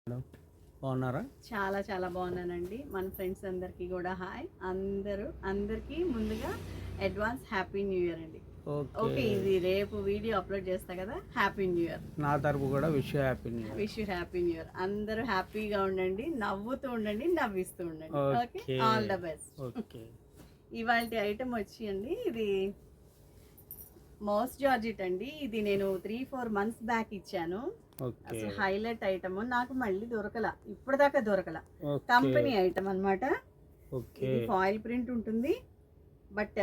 Madam బాగున్నారా? చాలా చాలా బాగున్నానండి. మన ఫ్రెండ్స్ అందరికీ కూడా హాయ్. అందరికీ ముందుగా అడ్వాన్స్ హ్యాపీ న్యూ ఇయర్ అండి. ఓకే, ఇది రేపు వీడియో అప్లోడ్ చేస్తా కదా. హ్యాపీ న్యూ ఇయర్ నా తరపు కూడా wish happy new year. Wish you happy new year. అందరూ హ్యాపీగా ఉండండి, నవ్వుతూ ఉండండి, నవ్విస్తూ ఉండండి. Okay, all the best. Okay, ఇవాళ ఐటమ్ వచ్చి అండి, ఇది మౌస్ జార్జెట్ అండి. ఇది నేను 3-4 months బ్యాక్ ఇచ్చాను. అసలు హైలైట్ ఐటమ్, నాకు మళ్ళీ దొరకల, ఇప్పటిదాకా దొరకల. కంపెనీ ఐటమ్ అన్నమాట. ఇది ఫాయిల్ ప్రింట్ ఉంటుంది, బట్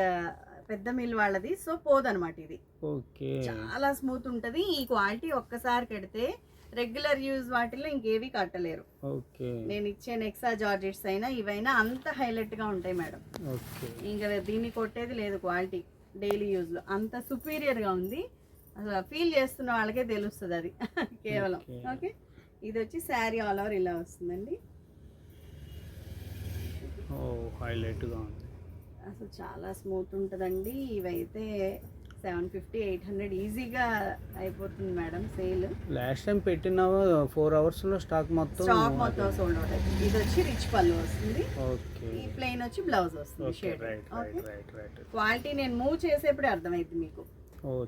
పెద్ద మిల్ వాళ్ళది, సో పోదనమాట. ఇది చాలా స్మూత్ ఉంటది. ఈ క్వాలిటీ ఒక్కసారి కడితే రెగ్యులర్ యూజ్ వాటిలో ఇంకేవి కట్టలేరు. నేను ఇచ్చే నెక్సా జార్జెట్స్ అయినా ఇవైనా అంత హైలైట్ గా ఉంటాయి మేడం. ఇంకా దీన్ని కొట్టేది లేదు. క్వాలిటీ డైలీ యూజ్ లో అంత సుపీరియర్ గా ఉంది. అసలు ఫీల్ చేస్తున్న వాళ్ళకే తెలుస్తుంది అది కేవలం. ఓకే, ఇది వచ్చి శారీ ఆల్ ఓవర్ ఇలా వస్తుందండి. అసలు చాలా స్మూత్ ఉంటుందండి. ఇవైతే 750-800 ఈజీగా అయిపోతుంది మేడం సేల్. లాస్ట్ టైం పెట్టిన 4 hours లో స్టాక్ మొత్తం సోల్డ్ అవుట్ అవుతుంది. ఇది వచ్చి రిచ్ పళ్ళు వస్తుంది. ఈ ప్లెయిన్ వచ్చి బ్లౌజ్ వస్తుంది షేడ్. క్వాలిటీ నేను మూవ్ చేసేప్పుడే అర్థమైంది మీకు.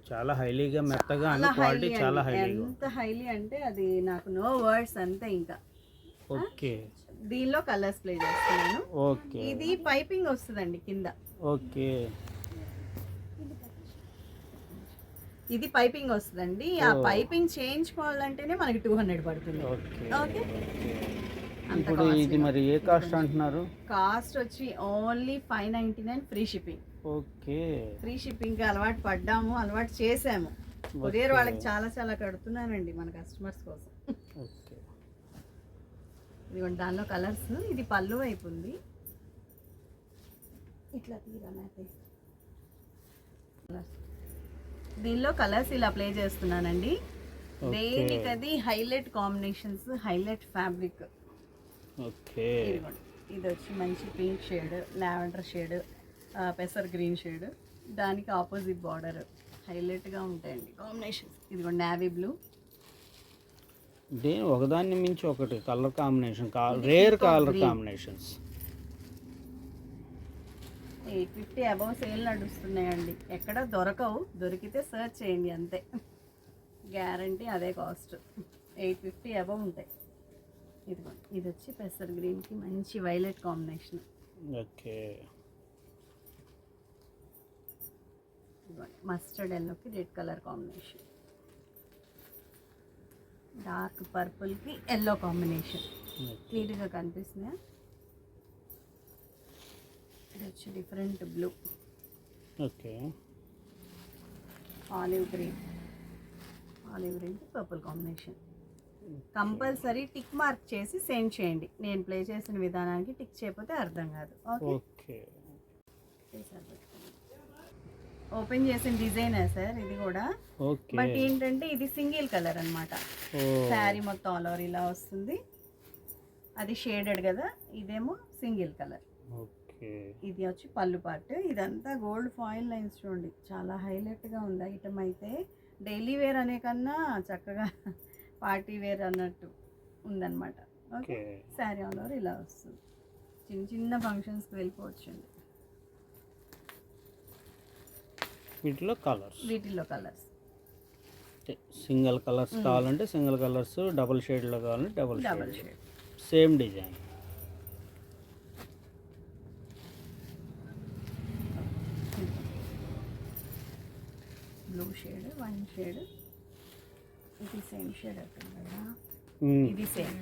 చాలా హైలీగా మెత్తగా అన్న క్వాలిటీ చాలా హైలీగా. ఎంత హైలీ అంటే అది నాకు నో వర్డ్స్ అంతే. ఇంకా ఓకే, దీనిలో కలర్స్ ప్లే చేస్తున్నాను. ఓకే, ఇది పైపింగ్ వస్తుందండి కింద. ఓకే, ఇది పైపింగ్ వస్తుందండి. ఆ పైపింగ్ చేయించుకోవాలంటేనే మనకి 200 పడుతుంది. ఓకే, ఇప్పుడు ఇది మరి ఏ కాస్ట్ అంటున్నారు? కాస్ట్ వచ్చి only 599 free shipping. Okay, free shipping అలవాటు పడ్డాము, అలవాటు చేసాము. కొరియర్ వాళ్ళకి చాలా చాలా కడుతున్నానండి మన కస్టమర్స్ కోసం. ఓకే, ఇదిగోండి దానిలో కలర్స్. ఇది పళ్ళు వైపు ఉంది. ఇట్లా తీరా మ్యాతే. దీనిలో కలర్స్ ఇలా ప్లే చేస్తున్నానండి. దేనికది highlight combinations, highlight fabric. Okay, ఇది వచ్చి మంచి పింక్ షేడ్, లావెండర్ షేడ్, పెసర్ గ్రీన్ షేడ్, దానికి ఆపోజిట్ బార్డర్. హైలైట్గా ఉంటాయండి కాంబినేషన్స్. ఇదిగో నావీ బ్లూ. ఒకదాన్ని మించి ఒకటి colour combination, rare colour combinations. 850 above sale నడుస్తున్నాయండి. ఎక్కడ దొరకవు, దొరికితే సర్చ్ చేయండి అంతే. గ్యారంటీ అదే కాస్ట్. 850 అబౌవ్ ఉంటాయి. ఇదిగోండి, ఇది వచ్చి పెసర్ గ్రీన్కి మంచి వైలెట్ కాంబినేషన్. ఓకే, మస్టర్డ్ ఎల్లోకి రెడ్ కలర్ కాంబినేషన్, డార్క్ పర్పుల్కి ఎల్లో కాంబినేషన్. నీట్గా కనిపిస్తుందా? ఇది వచ్చి డిఫరెంట్ బ్లూ. ఓకే, ఆలివ్ గ్రీన్కి purple combination. Compulsory tick mark చేసి సెండ్ చేయండి. నేను ప్లే చేసిన విధానానికి టిక్ చేయకపోతే అర్థం కాదు. ఓకే, ఓపెన్ చేసిన డిజైనే సార్ ఇది కూడా. బట్ ఏంటంటే ఇది సింగిల్ కలర్ అన్నమాట. శారీ మొత్తం ఆల్ ఓవర్ ఇలా వస్తుంది. అది షేడెడ్ కదా, ఇదేమో సింగిల్ కలర్. ఇది వచ్చి పళ్ళు పార్ట్. ఇదంతా గోల్డ్ ఫాయిల్ లైన్స్ చూడండి, చాలా హైలైట్గా ఉంది ఐటమ్. అయితే డైలీ వేర్ అనే కన్నా చక్కగా పార్టీ వేర్ అన్నట్టు ఉందన్నమాట. ఓకే, శారీ ఆల్ ఓవర్ ఇలా వస్తుంది. చిన్న చిన్న ఫంక్షన్స్కి వెళ్ళిపోవచ్చండి. వీటిలో కలర్స్ సింగిల్ కలర్స్ కావాలంటే సింగిల్ కలర్స్, డబుల్ షేడ్లో కావాలంటే double shade, same design. Blue shade, wine shade, ఇది సేమ్ షేడ్ అవుతుంది కదా. ఇది సేమ్.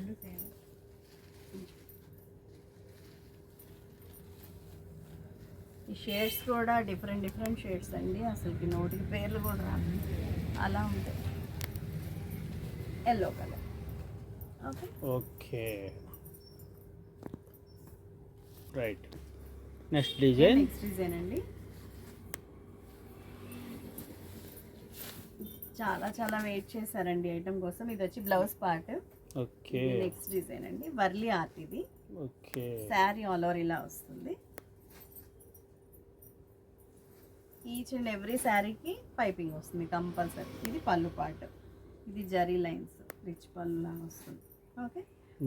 ఈ షేడ్స్ కూడా డిఫరెంట్ షేడ్స్ అండి. అసలుకి నోటికి పేర్లు కూడా రాదు, అలా ఉంటాయి. Yellow colour. Okay, right. Next design అండి. చాలా చాలా వెయిట్ చేశారండి ఐటమ్ కోసం. ఇది వచ్చి blouse part. Okay, next design అండి, వర్లీ ఆర్ట్. ఇది ఓకే, శారీ ఆల్ ఓవర్ ఇలా వస్తుంది. ఈచ్ అండ్ ఎవ్రీ శారీకి పైపింగ్ వస్తుంది కంపల్సరీ. ఇది పళ్ళు పార్ట్. ఇది జరీ లైన్స్, రిచ్ పళ్ళు లాగా వస్తుంది. ఓకే.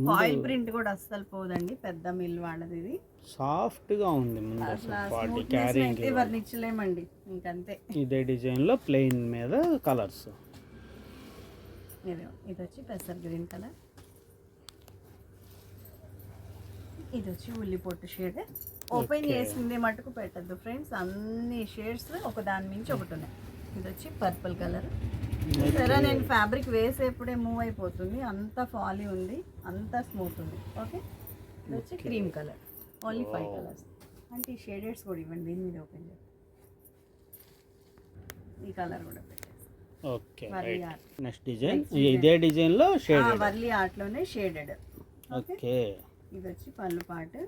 ఫాయిల్ ప్రింట్ కూడా అస్సలు పోదండి, పెద్ద మిల్ వాళ్ళది ఇది. సాఫ్ట్ గా ఉంది ముందు అసలు బాడీ క్యారింగ్. అయితే వర్ణించలేమండి ఇంకంతే. ఇదే డిజైన్ లో ప్లెయిన్ మీద కలర్స్. ఇది వచ్చి పెసర్ గ్రీన్ కలర్, ఇది వచ్చి ఉల్లి పొట్టు షేడ్. ఓపెన్ చేసింది మటుకు పెట్టద్దు ఫ్రెండ్స్, అన్ని షేడ్స్ ఒక దాని మించి ఒకటి ఉన్నాయి. ఇది వచ్చి పర్పుల్ కలర్. సరే నేను ఫ్యాబ్రిక్ వేసేప్పుడే మూవ్ అయిపోతుంది, అంత ఫాలీ ఉంది, అంత స్మూత్ ఉంది. ఓకే, ఇది వచ్చి క్రీమ్ కలర్. Only 5 colours. అంటే ఈ షేడెడ్స్ కూడా ఇవ్వండి, దీని మీద ఓపెన్ చేయండి. ఈ కలర్ కూడా పెట్టేసి. ఓకే, నెక్స్ట్ డిజైన్ ఇదే డిజైన్ లో షేడెడ్, వర్లీ ఆర్ట్ లోనే షేడెడ్. ఓకే, ఇది వచ్చి పళ్ళు పార్ట్.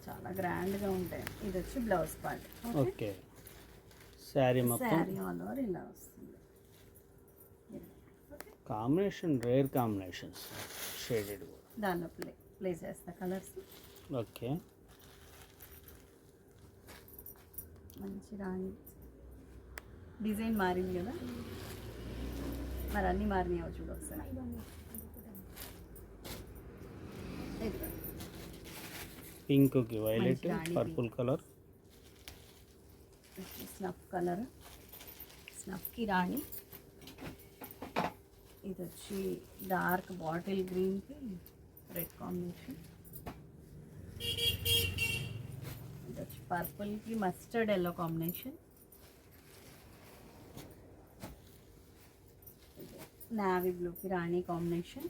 చాలా గ్రాండ్ గా ఉంటాయి. ఇది వచ్చి బ్లౌజ్ పార్ట్. ఓకే, శారీ మొత్తం శారీ ఆల్ ఓవర్ ఇలా వస్తుంది. కాంబినేషన్ రేర్ కాంబినేషన్స్, షేడెడ్ దానిలో ప్లే చేస్తా కలర్స్. ఓకే, మంచి రాణి డిజైన్ మారింది కదా, మరి అన్నీ మారినాయో చూడు ఒకసారి. పింక్ కి violet, purple colour, snuff colour, స్నఫ్కి రాణి. ఇది వచ్చి డార్క్ బాటిల్ గ్రీన్కి రెడ్ కాంబినేషన్. ఇది వచ్చి పర్పుల్కి మస్టర్డ్ ఎల్లో కాంబినేషన్. నావీ బ్లూకి రాణి కాంబినేషన్.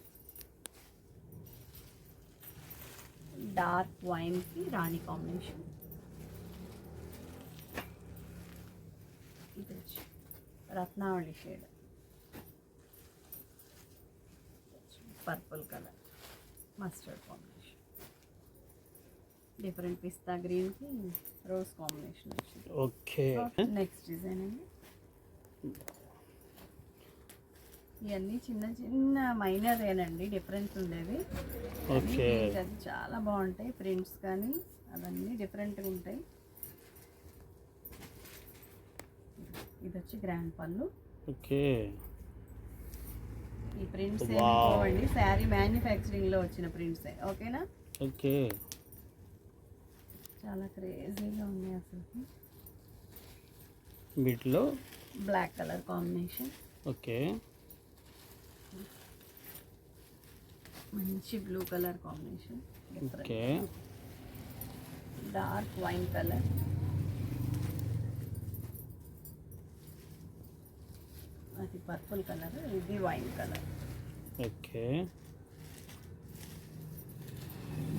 డార్క్ వైన్కి రాణి కాంబినేషన్. ఇది వచ్చి రత్నావళి shade, purple colour, mustard combination. Different పిస్తా గ్రీన్కి రోజ్ కాంబినేషన్ వచ్చింది. ఓకే, నెక్స్ట్ డిజైన్ అండి. ఇవన్నీ చిన్న చిన్న మైనర్ ఏనండి డిఫరెన్స్ ఉండేది. ఓకే, అది చాలా బాగుంటాయి ప్రింట్స్, కానీ అవన్నీ డిఫరెంట్గా ఉంటాయి. ఇది వచ్చి గ్రాండ్ పళ్ళు. ఓకే, ఈ ప్రింట్స్ ఏమిటండి, శారీ మ్యానుఫ్యాక్చరింగ్ లో వచ్చిన ప్రింట్సే. ఓకేనా, ఓకే, చాలా క్రేజీగా ఉన్నాయి అసలు. వీటిలో బ్లాక్ కలర్ కాంబినేషన్. ఓకే, మంచి blue colour combination. Okay, dark wine colour. అది పర్పుల్ కలర్, ఇది wine colour. Okay,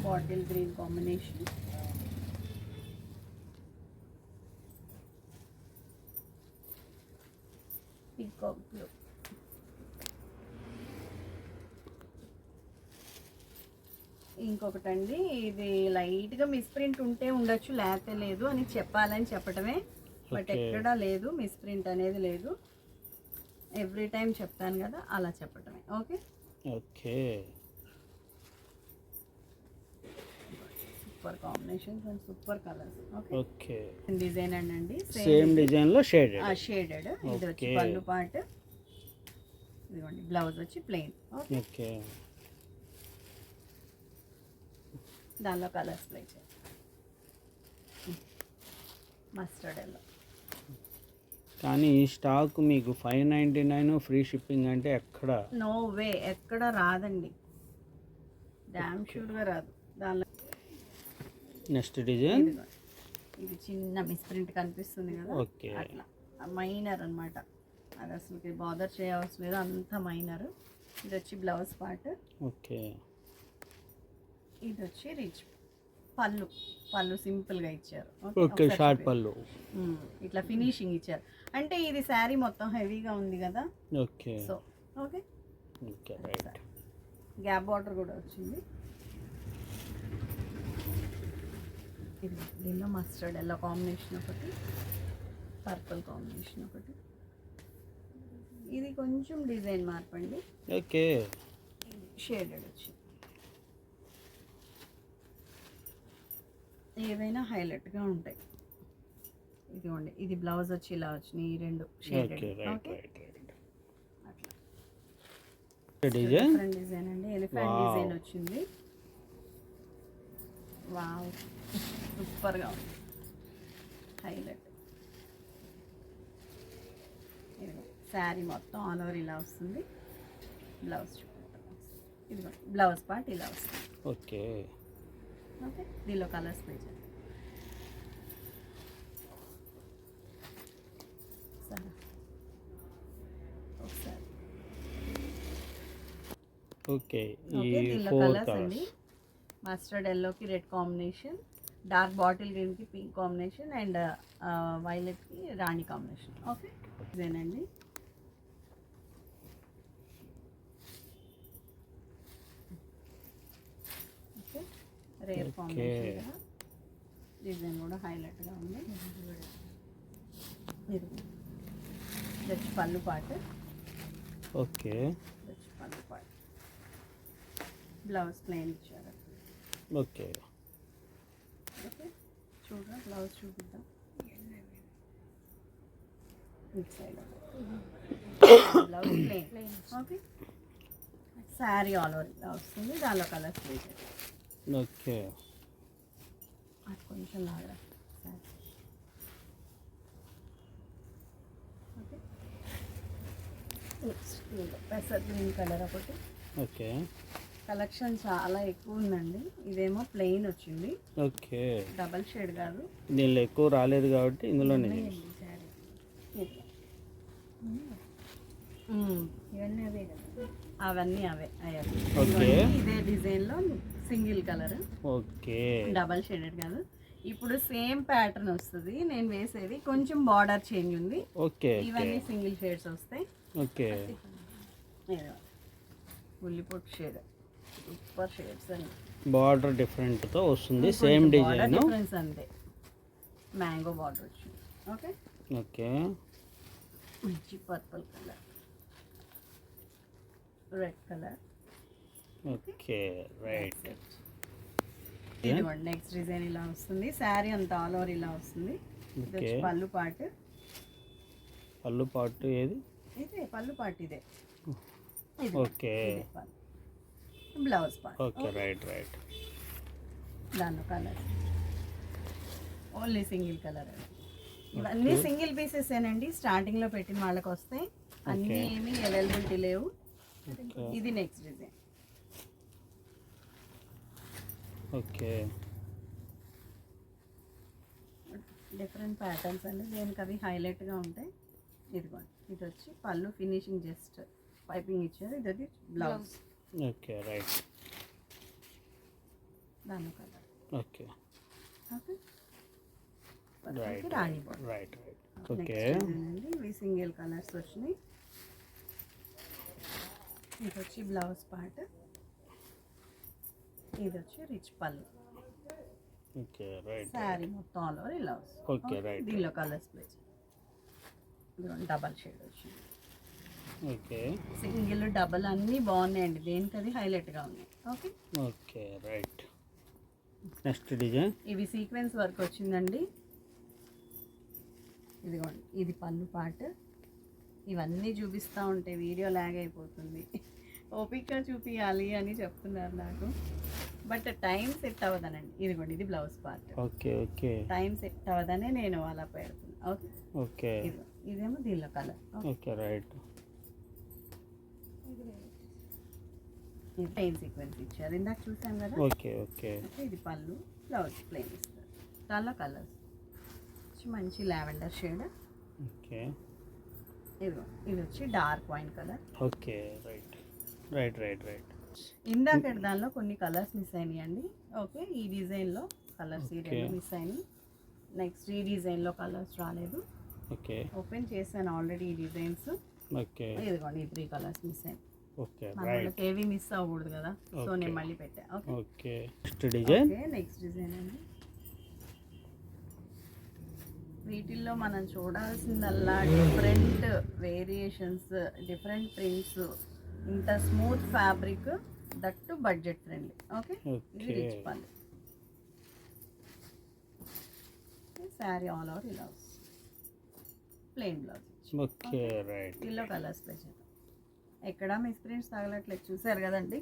bottle green combination. Peacock blue. ఇంకొకటండి, ఇది లైట్గా మిస్ప్రింట్ ఉంటే ఉండొచ్చు, లేకపోతే లేదు అని చెప్పాలని చెప్పడమే. బట్ ఎక్కడా లేదు, మిస్ప్రింట్ అనేది లేదు. ఎవ్రీ టైం చెప్తాను కదా, అలా చెప్పడమే. Okay, okay, super combinations and super colours. Okay, design అండి, సేమ్ డిజైన్ లో షేడెడ్. షేడెడ్. ఇది వచ్చి పళ్ళు పార్ట్. ఇదిగోండి బ్లౌజ్ వచ్చి ప్లెయిన్. ఓకే, దానిలో కలర్స్ ప్లే చేయాలి. Mustard yellow. కానీ ఈ స్టాక్ మీకు 599 ఫ్రీ షిప్పింగ్ అంటే ఎక్కడ? నో వే, ఎక్కడ రాదండి, డామ్ షూర్గా రాదు. దానిలో నెక్స్ట్ డిజైన్. ఇది చిన్న మిస్ప్రింట్ కనిపిస్తుంది కదా, ఓకే, అట్లా మైనర్ అన్నమాట. అది అసలు బాదర్ చేయవలసిన లేదు, అంత మైనర్. ఇది వచ్చి బ్లౌజ్ పార్ట్. ఓకే, ఇది వచ్చి రిచ్ పళ్ళు. పళ్ళు సింపుల్గా ఇచ్చారు. ఓకే, షార్ట్ పళ్ళు. ఇట్లా ఫినిషింగ్ ఇచ్చారు. అంటే ఇది శారీ మొత్తం హెవీగా ఉంది కదా, okay, so okay, okay, right. Gap border కూడా వచ్చింది. ఇది దీనిలో మస్టర్డ్ ఎల్లో కాంబినేషన్ ఒకటి, పర్పుల్ కాంబినేషన్ ఒకటి. ఇది కొంచెం డిజైన్ మార్పండి. ఓకే, షేడెడ్ వచ్చింది. ఏవైనా హైలైట్గా ఉంటాయి. ఇదిగోండి, ఇది బ్లౌజ్ వచ్చి ఇలా వచ్చినాయి, ఈ రెండు షేడెడ్. ఓకే, అట్లా డిజైన్ డిఫరెంట్ డిజైన్ అండి, ఎలిఫెంట్ డిజైన్ వచ్చింది. వావ్, సూపర్గా ఉంది, హైలైట్. శారీ మొత్తం ఆల్ ఓవర్ ఇలా వస్తుంది. బ్లౌజ్ ఇది బ్లౌజ్ పార్ట్ ఇలా వస్తుంది. ఓకే ఓకే, దీనిలో కలర్స్ ప్లే చేద్దాం. ఒకసారి ఓకే. దీనిలో కలర్స్ అండి, మస్టర్డ్ ఎల్లోకి రెడ్ కాంబినేషన్, డార్క్ బాటిల్ గ్రీన్కి పింక్ కాంబినేషన్, అండ్ వైలెట్కి రాణి కాంబినేషన్. ఓకే, ఇదేనండి. ఓకే, రేర్ కాంబినేషన్ కదా, డిజైన్ కూడా హైలైట్గా ఉంది. ఇది వచ్చి పళ్ళు పాటు. ఓకే, వచ్చి పళ్ళు పాటు, బ్లౌజ్ ప్లెయిన్ ఇచ్చారు. ఓకే ఓకే, చూడరా బ్లౌజ్ చూపిద్దాం. ఇటు side blouse plain. Okay, sari all over ఇలా వస్తుంది, దానిలో కలర్స్ వేసారు. ఓకే, అది కొంచెం లాగా శారీ. ఓకే, పెసర్ గ్రీన్ కలర్ ఒకటి. ఓకే, కలెక్షన్ చాలా ఎక్కువ ఉందండి. ఇదేమో ప్లెయిన్ వచ్చింది, ఓకే. డబల్ షేడ్ కాదు. దీనిలో ఎక్కువ రాలేదు కాబట్టి ఇందులోనే. ఇవన్నీ అవే కదా, అవన్నీ అవే అయ్యాయి. ఓకే, ఇదే డిజైన్లో single colour, okay, double shaded కాదు. ఇప్పుడు సేమ్ ప్యాటర్న్ వస్తుంది, నేను వేసేది కొంచెం బార్డర్ చేంజ్ ఉంది. ఓకే, ఇవన్నీ సింగిల్ షేడ్స్ వస్తాయి. ఓకే. ఉల్లిపొట్టు షేడ్, సూపర్ షేడ్స్ అండి. బార్డర్ డిఫరెంట్తో వస్తుంది, సేమ్ డిజైన్. డిఫరెన్స్ అంతే, మ్యాంగో బార్డర్ వచ్చింది. ఓకే, ఓకే, మంచి purple colour, red colour. Okay, right. ఇదిగోండి నెక్స్ట్ డిజైన్ ఇలా వస్తుంది. శారీ అంతా ఆల్ ఓవర్ ఇలా వస్తుంది. ఇది వచ్చి పళ్ళు పాటు. పళ్ళు పాటు ఏది? ఇదే పళ్ళు పాటు, ఇదే. Okay, blouse part. Okay, right right. దానిలో కలర్ ఓన్లీ సింగిల్ కలర్. ఇవన్నీ సింగిల్ పీసెస్ ఏనండి, స్టార్టింగ్ లో పెట్టిన వాళ్ళకి వస్తాయి. అన్నీ ఏమీ అవైలబిలిటీ లేవు. ఇది next design. Okay, different patterns అండి, దేనికి అవి హైలైట్గా ఉంటాయి. ఇదిగోండి, ఇది వచ్చి పళ్ళు ఫినిషింగ్ జస్ట్ పైపింగ్ ఇచ్చారు. ఇది అది బ్లౌజ్. Okay, right. దాని కలర్. ఓకే, ఓకే, రైట్ రాణి బార్డర్. Right right. ఓకే, అండి ఇవి సింగిల్ కలర్స్ వచ్చినాయి. ఇది వచ్చి బ్లౌజ్ పార్ట్, ఇది వచ్చి రిచ్ పళ్ళు. Okay, right. శారీ మొత్తం ఆల్ ఓవర్ ఇలా వస్తుంది. Okay, right. దీనిలో కలర్స్ ప్లేస్ డబల్ షేడ్ వచ్చింది. ఓకే, సింగిల్ డబల్ అన్నీ బాగున్నాయండి, దేనికి అది హైలైట్గా ఉన్నాయి. Okay, okay, right. Next design. ఇవి సీక్వెన్స్ వర్క్ వచ్చిందండి. ఇదిగోండి, ఇది పళ్ళు పార్ట్. ఇవన్నీ చూపిస్తూ ఉంటే వీడియో లాగ్ అయిపోతుంది, ఓపిక చూపించాలి అని చెప్తున్నారు నాకు, బట్ టైం సెట్ అవ్వదనండి. ఇదిగోండి, ఇది blouse part. Okay, okay, time set అవ్వదనే నేను అలా పెడుతున్నాను. ఓకే, ఓకే, ఇదేమో దీనిలో colour. Okay, right. Plain sequence ఇచ్చారు, ఇందాక చూసాం కదా. ఓకే, ఓకే, ఇది పళ్ళు, బ్లౌజ్ ప్లెయిన్ ఇస్తారు. దానిలో కలర్స్ మంచి లావెండర్ షేడ్. ఓకే, ఇది వచ్చి dark wine colour. Okay, right right right right. ఇందాక దానిలో కొన్ని కలర్స్ మిస్ అయినాయండి. ఓకే, ఈ డిజైన్లో కలర్స్ ఈ రెండు మిస్ అయినాయి. నెక్స్ట్ ఈ డిజైన్లో కలర్స్ రాలేదు. ఓకే, ఓపెన్ చేశాను ఆల్రెడీ ఈ డిజైన్స్. ఓకే, ఇదిగోండి, ఈ 3 కలర్స్ మిస్ అయ్యాయి. ఓకే, మనకి ఏవి మిస్ అవ్వకూడదు కదా, సో నేను మళ్ళీ పెట్టా. Okay, okay. Next design. Okay, next design అండి. వీటిల్లో మనం చూడాల్సిందల్లా డిఫరెంట్ వేరియేషన్స్, డిఫరెంట్ ప్రింట్స్, ఇంత smooth fabric, that budget friendly. Okay, ఇది రిచ్ పళ్ళు. శారీ ఆల్ ఓవర్ ఇలా వస్తుంది, ప్లెయిన్ బ్లౌజ్. Okay, right. దీనిలో కలర్స్ ప్లే చేద్దాం. ఎక్కడ మిస్ ప్రింట్స్ తగలట్లేదు, చూసారు కదండి.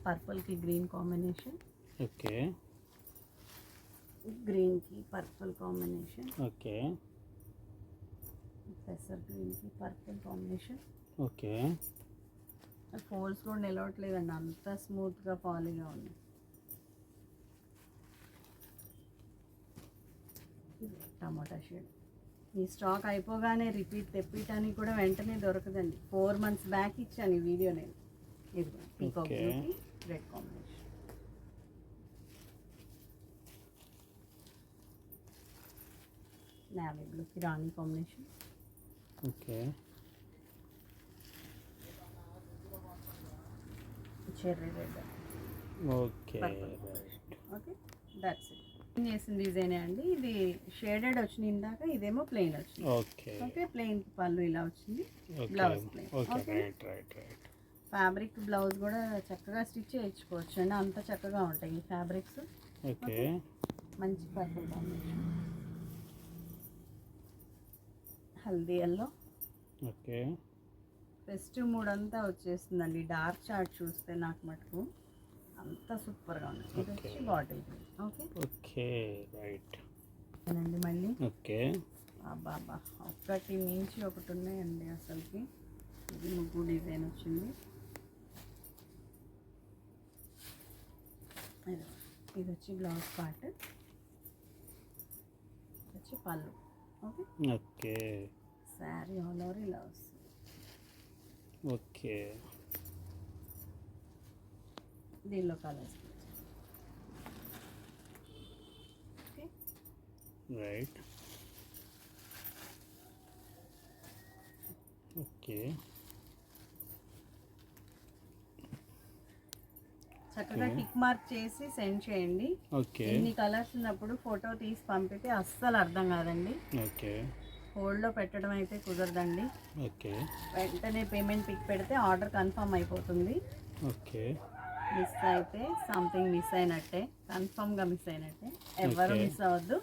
పర్పుల్కి గ్రీన్ కాంబినేషన్, ఓకే, గ్రీన్కి పర్పుల్ కాంబినేషన్, ఓకే, పెసర్ గ్రీన్కి పర్పుల్ కాంబినేషన్. ఓకే. ఫోల్డ్స్ కూడా నిలవట్లేదండి, అంత స్మూత్గా పాలీగా ఉంది. టమాటా షేడ్. ఈ స్టాక్ అయిపోగానే రిపీట్ తెప్పించడానికి కూడా వెంటనే దొరకదండి. 4 months బ్యాక్ ఇచ్చాను ఈ వీడియో నేను. ఇది పీకాక్ బ్లూకి రెడ్ కాంబినేషన్. నేవీ బ్లూకి రాణి combination. Okay, cherry red. Okay, okay, that's it. చేసిన డిజైనే అండి. ఇది షేడెడ్ వచ్చింది ఇందాక, ఇదేమో ప్లెయిన్ వచ్చింది. ఓకే, ఓకే, ప్లెయిన్ పళ్ళు ఇలా వచ్చింది, blouse plain. Okay, fabric blouse కూడా చక్కగా స్టిచ్ చేయించుకోవచ్చు అండి, అంత చక్కగా ఉంటాయి ఈ ఫ్యాబ్రిక్స్. ఓకే, మంచి purple combination, haldi yellow. Okay, festive mood అంతా వచ్చేస్తుందండి. డార్క్ చార్ట్ చూస్తే నాకు మటుకు అంత సూపర్గా ఉంది. ఇది వచ్చి bottle green. Okay, okay, right అండి. మళ్ళీ ఓకే, బాబా ఒకటి మించి ఒకటి ఉన్నాయండి అసలుకి. ఇది ముగ్గు డిజైన్ వచ్చింది. ఇది వచ్చి బ్లౌజ్ పార్ట్, వచ్చి పళ్ళు. Okay, okay, sari all over ఇలా వస్తుంది. ఓకే, దీనిలో కలర్స్. Okay, right, okay. చక్కగా టిక్ మార్క్ చేసి సెండ్ చేయండి. ఓకే, ఎన్ని కలర్స్ ఉన్నప్పుడు ఫోటో తీసి పంపితే అస్సలు అర్థం కాదండి. ఓకే, హోల్డ్లో పెట్టడం అయితే కుదరదండి. ఓకే, వెంటనే పేమెంట్ పిక్ పెడితే ఆర్డర్ కన్ఫర్మ్ అయిపోతుంది. ఓకే, మిస్ అయితే సంథింగ్ మిస్ అయినట్టే, కన్ఫర్మ్గా మిస్ అయినట్టే. ఎవరు మిస్ అవ్వద్దు.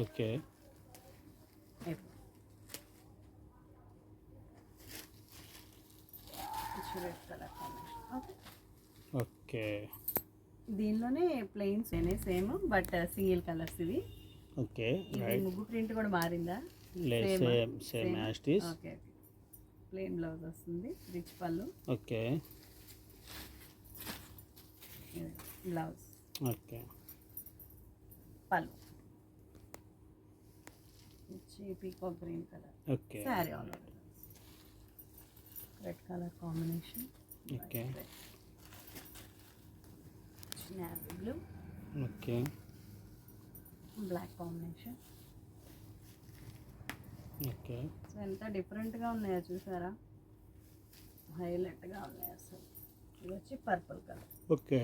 Okay, red colour combination. Okay, okay, దీనిలోనే plains same but single colours ఇవి. ఓకే, ఇది రైట్. ముగ్గు ప్రింట్ కూడా మారిందా? Same as it is. Okay, plain blouse వస్తుంది, రిచ్ పళ్ళు. ఓకే, బ్లౌజ్, ఓకే, పళ్ళు వచ్చి peacock green colour. Okay, sari all over red colour combination. Okay, navy blue, okay, black combination. Okay, so ఎంత డిఫరెంట్గా ఉన్నాయో చూసారా, హైలైట్గా ఉన్నాయి అసలు. ఇది వచ్చి purple colour. Okay.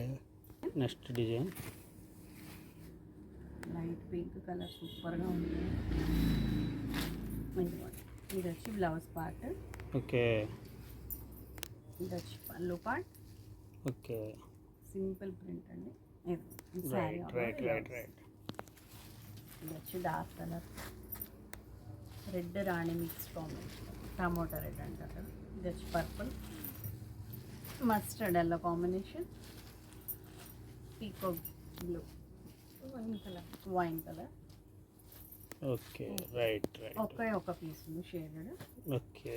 Next design light pink colour సూపర్గా ఉంది. ఇది వచ్చి బ్లౌజ్ పార్ట్. ఓకే, ఇది వచ్చి పళ్ళు పార్ట్. ఓకే, సింపుల్ ప్రింట్ అండి. ఇది రైట్, రైట్, రైట్, రైట్. ఇది వచ్చి డార్క్ కలర్, రెడ్ రాణి మిక్స్ కాంబినేషన్, టమోటా రెడ్ అంటారు కదా. ఇది వచ్చి purple, mustard yellow combination, peacock blue, wine colour. Okay, right, right. ఒక పీస్ ఉంది షేడెడ్. ఓకే,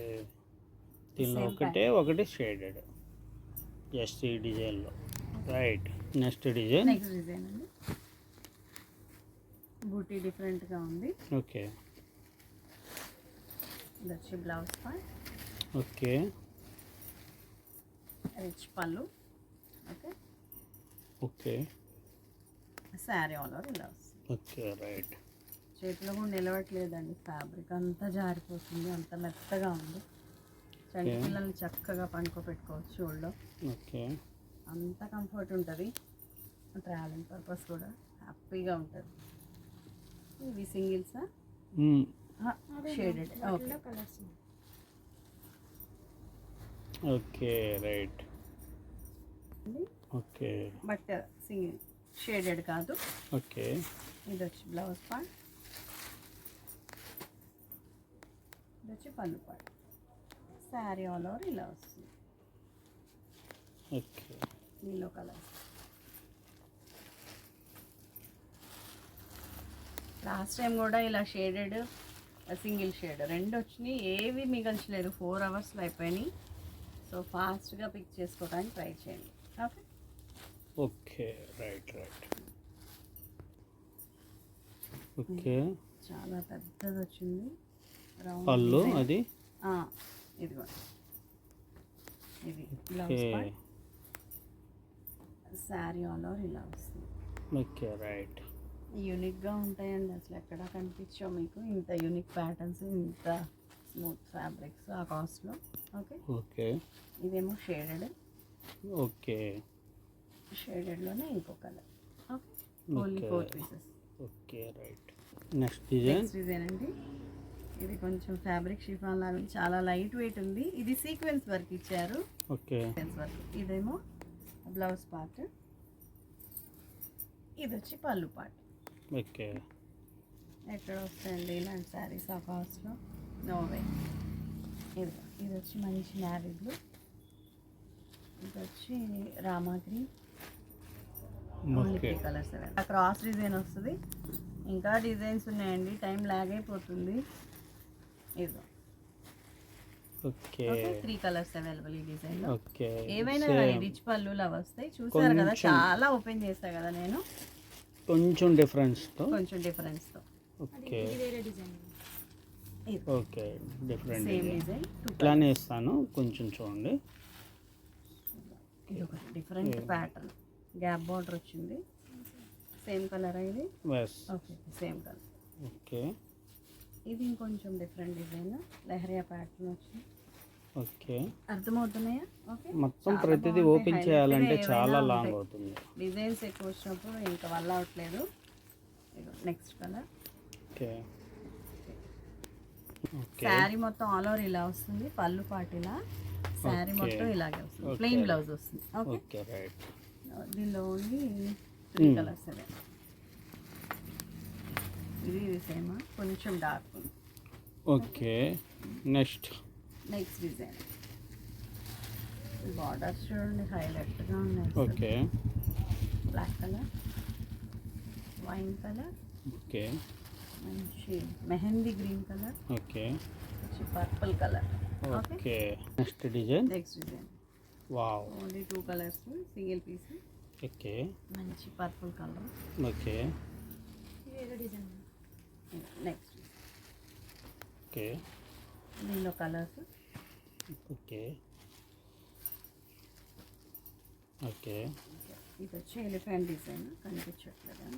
దీనిలో ఒకటి షేడెడ్ జస్ట్ ఈ డిజైన్లో. Right, next design. Next design అండి, బూటీ డిఫరెంట్గా ఉంది. ఓకే, ఇది వచ్చి బ్లౌజ్ పార్ట్. ఓకే, రిచ్ పళ్ళు. Okay, okay, sari all over ఇలా వస్తుంది. Okay, right. చేతిలో కూడా నిలవట్లేదండి, ఫ్యాబ్రిక్ అంతా జారిపోతుంది, అంత మెత్తగా ఉంది. చంటి పిల్లల్ని చక్కగా పండుకోబెట్టుకోవచ్చు ఒళ్ళో. ఓకే, అంత కంఫర్ట్ ఉంటుంది, ట్రావెలింగ్ పర్పస్ కూడా హ్యాపీగా ఉంటుంది. ఇవి సింగిల్సా shaded? Okay, okay, right. Okay, but single shaded కాదు. ఓకే, ఇది వచ్చి బ్లౌజ్ పార్ట్. ఇది వచ్చి పళ్ళు పాటు. శారీ ఆల్ ఓవర్ ఇలా వస్తుంది. ఓకే. నీలో కలర్. లాస్ట్ టైం కూడా ఇలా షేడెడ్ సింగిల్ షేడ్ రెండు వచ్చినాయి, ఏవి మిగల్చలేదు. 4 అవర్స్లో అయిపోయినాయి. సో ఫాస్ట్గా పిక్ చేసుకోవడానికి ట్రై చేయండి. Okay okay right. ఓకే. చాలా పెద్దది వచ్చింది పళ్ళు అది. ఇదిగో ఇది blouse part. Sari all over ఇలా వస్తుంది. Okay right. యూనిక్గా ఉంటాయండి, అసలు ఎక్కడ కనిపించావు మీకు ఇంత యూనిక్ ప్యాటర్న్స్, ఇంత స్మూత్ ఫ్యాబ్రిక్స్ ఆ కాస్ట్లో. Okay okay. ఇదేమో షేడెడ్. ఓకే. షేడెడ్లోనే ఇంకో colour. Okay. Only 4 pieces. Okay right. Next design అండి. ఇది కొంచెం ఫ్యాబ్రిక్ షిఫాన్ లాగా చాలా లైట్ వెయిట్ ఉంది. ఇది సీక్వెన్స్ వర్క్ ఇచ్చారు. ఓకే. Sequence work. ఇదేమో బ్లౌజ్ పార్ట్, ఇది వచ్చి పళ్ళు పార్ట్. ఓకే. ఎక్కడ వస్తాయండి ఇలాంటి శారీస్ ఆ కాస్ట్లో? No way. ఇది వచ్చి మంచి నేవీ బ్లూ, ఇది వచ్చి Rama green. Only 3 colours. Cross design వస్తుంది. ఇంకా డిజైన్స్ ఉన్నాయండి, టైం లాగ్ అయిపోతుంది. ఇదిగో ఓకే. 3 కలర్స్ అవైలబుల్ ఈ డిజైన్లో. ఓకే. ఏవైనా కానీ రిచ్ పళ్ళులా వస్తాయి. చూసారు కదా, చాలా ఓపెన్ చేస్తా కదా నేను. కొంచెం డిఫరెన్స్తో. Okay. Okay different same design ఇట్లానే ఇస్తాను, కొంచెం చూడండి. ఇది ఒక డిఫరెంట్ ప్యాటర్న్, గ్యాప్ బార్డర్ వచ్చింది. సేమ్ కలర్ ఇది. Okay same colour. ఓకే. ఇది ఇంకొంచెం డిఫరెంట్ డిజైన్, లెహరియా ప్యాటర్న్ వచ్చింది. ఓకే. అర్థమవుతున్నాయా? ఓకే. మొత్తం ప్రతిదీ ఓపెన్ చేయాలంటే చాలా లాంగ్ అవుతుంది. డిజైన్స్ ఎక్కువ వచ్చినప్పుడు ఇంకా వల్ల అవట్లేదు. Next colour. ఓకే. శారీ మొత్తం ఆల్ ఓవర్ ఇలా వస్తుంది. పళ్ళు పాటు ఇలా, శారీ మొత్తం ఇలాగే వస్తుంది. ప్లెయిన్ బ్లౌజ్ వస్తుంది. Okay right. దీనిలో ఓన్లీ 3 కలర్స్ అవే. ఇది సేమ్, కొంచెం డార్క్ ఉంది. ఓకే. Next design. బార్డర్స్ చూడండి హైలైట్గా ఉన్నాయి. Okay. Black colour, wine colour. Okay. మంచి mehndi green colour. Okay. Purple colour. Okay. Next design. Wow. Only 2 colours, single piece. Okay. మంచి purple colour. Okay. Next. Okay. దీనిలో colours. Okay. Okay. ఇది వచ్చి elephant design, కనిపించట్లేదా?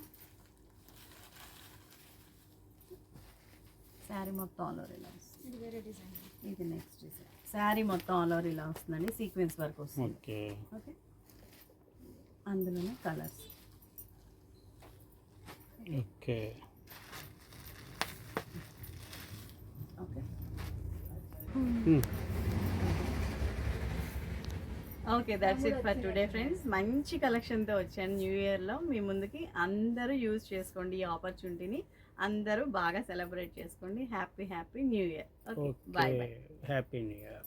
శారీ మొత్తం ఆల్ ఓవర్ ఇలా వస్తుంది. ఇది నెక్స్ట్ డిజైన్. శారీ మొత్తం ఆల్ ఓవర్ ఇలా వస్తుందండి, సీక్వెన్స్ వర్క్ వస్తుంది. ఓకే. ఓకే. అందులోనే colours. Okay. Okay. Okay, that's it for today friends. మంచి కలెక్షన్తో వచ్చాను న్యూ ఇయర్లో మీ ముందుకి. అందరూ యూజ్ చేసుకోండి ఈ ఆపర్చునిటీని, అందరూ బాగా సెలబ్రేట్ చేసుకోండి. Happy new year. Okay, bye. Happy new year.